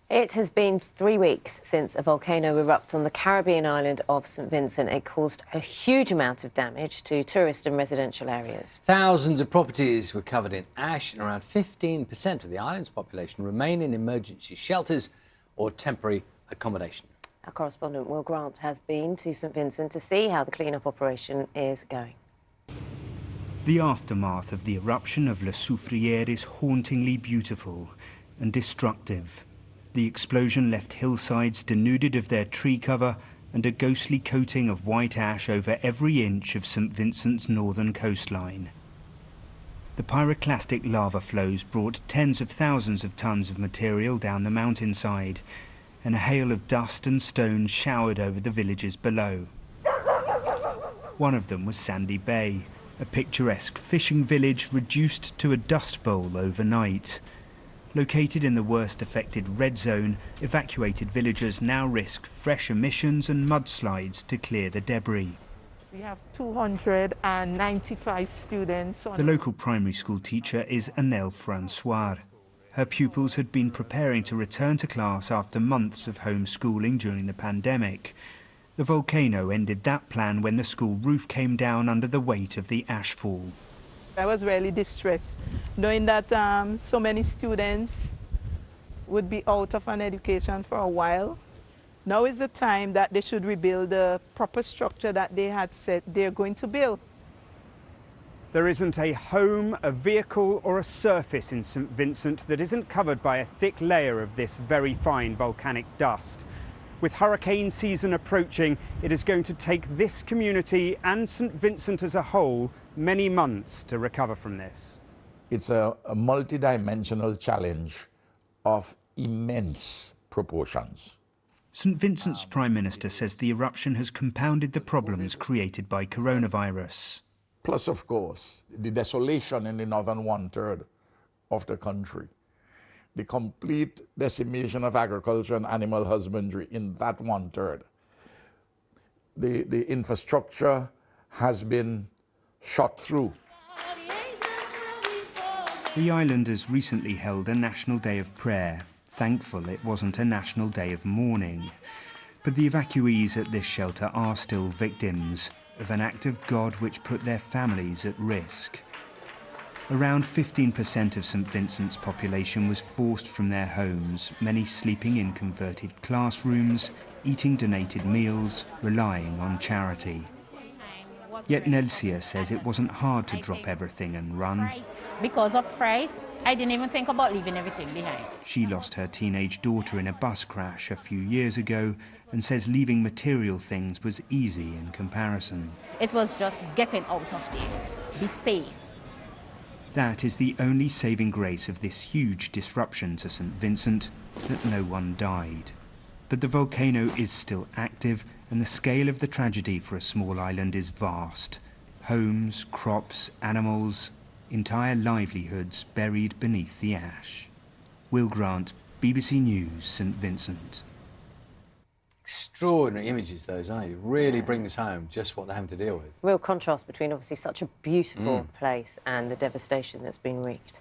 It has been 3 weeks since a volcano erupted on the Caribbean island of St Vincent. It caused a huge amount of damage to tourist and residential areas. Thousands of properties were covered in ash and around 15% of the island's population remain in emergency shelters or temporary accommodation. Our correspondent Will Grant has been to St Vincent to see how the clean-up operation is going. The aftermath of the eruption of Le Soufriere is hauntingly beautiful and destructive. The explosion left hillsides denuded of their tree cover and a ghostly coating of white ash over every inch of St Vincent's northern coastline. The pyroclastic lava flows brought tens of thousands of tons of material down the mountainside, and a hail of dust and stones showered over the villages below. One of them was Sandy Bay, a picturesque fishing village reduced to a dust bowl overnight. Located in the worst affected red zone, evacuated villagers now risk fresh emissions and mudslides to clear the debris. We have 295 students. The local primary school teacher is Annelle Francois. Her pupils had been preparing to return to class after months of homeschooling during the pandemic. The volcano ended that plan when the school roof came down under the weight of the ashfall. I was really distressed, knowing that so many students would be out of an education for a while. Now is the time that they should rebuild the proper structure that they had said they're going to build. There isn't a home, a vehicle or a surface in St Vincent that isn't covered by a thick layer of this very fine volcanic dust. With hurricane season approaching, it is going to take this community and St Vincent as a whole many months to recover from this. It's a multi-dimensional challenge of immense proportions. St Vincent's Prime Minister says the eruption has compounded the problems created by coronavirus. Plus, of course, the desolation in the northern one-third of the country. The complete decimation of agriculture and animal husbandry in that one-third. The infrastructure has been shot through. The islanders recently held a National Day of Prayer. Thankful it wasn't a National Day of Mourning. But the evacuees at this shelter are still victims of an act of God which put their families at risk. Around 15% of St Vincent's population was forced from their homes, many sleeping in converted classrooms, eating donated meals, relying on charity. Yet Nelsia says it wasn't hard to drop everything and run. Because of fright, I didn't even think about leaving everything behind. She lost her teenage daughter in a bus crash a few years ago and says leaving material things was easy in comparison. It was just getting out of there, be safe. That is the only saving grace of this huge disruption to St Vincent, that no one died. But the volcano is still active, and the scale of the tragedy for a small island is vast. Homes, crops, animals, entire livelihoods buried beneath the ash. Will Grant, BBC News, St Vincent. Extraordinary images those, aren't you? Really brings home just what they're having to deal with. Real contrast between obviously such a beautiful place and the devastation that's been wreaked.